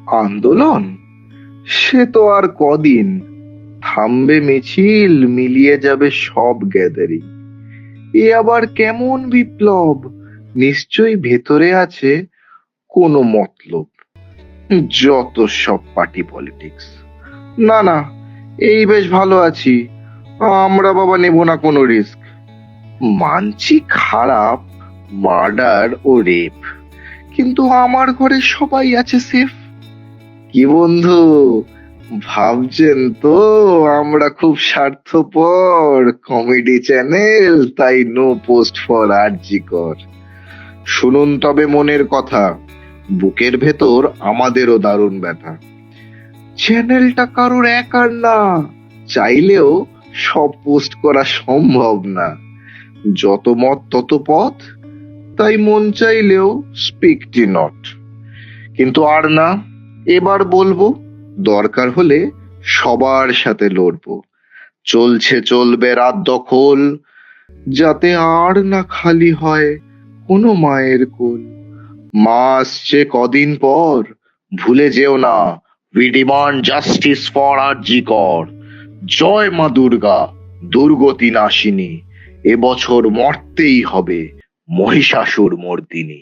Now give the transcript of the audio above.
আন্দোলন সে তো আর কদিন, থামবে মিছিল, মিলিয়ে যাবে সব গ্যাদারিং। এ আবার কেমন বিপ্লব? নিশ্চয়ই ভেতরে আছে কোনো মতলব। যত সব পার্টি পলিটিক্স। না না, এই বেশ ভালো আছি। আমরা বাবা নেব না কোনো রিস্ক। মানছি খারাপ, মার্ডার ও রেপ, কিন্তু আমার ঘরে সবাই আছে সেফ। কি বন্ধু, ভাবছেন তো আমরা খুব স্বার্থপর কমেডি চ্যানেল, তাই নো পোস্ট ফর আরজি কর। শুনুন তবে মনের কথা, বুকের ভেতর আমাদেরও দারুণ ব্যথা। চ্যানেলটা কারোর একার না, চাইলেও সব পোস্ট করা সম্ভব না। যত মত তত পথ, তাই মন চাইলেও স্পিকটি নট। কিন্তু আর না, এবার বলবো, দরকার হলে সবার সাথে লড়বো। চলছে চলবে রাত দখল, যাতে আর না খালি হয় কোনো মায়ের কোল। মা আসছে কদিন পর, ভুলে যেও না, উই ডিমান্ড জাস্টিস ফর আরজি কর। জয় মা দুর্গা, দুর্গতি নাশিনী, এবছর মরতেই হবে মহিষাসুর মর্দিনী।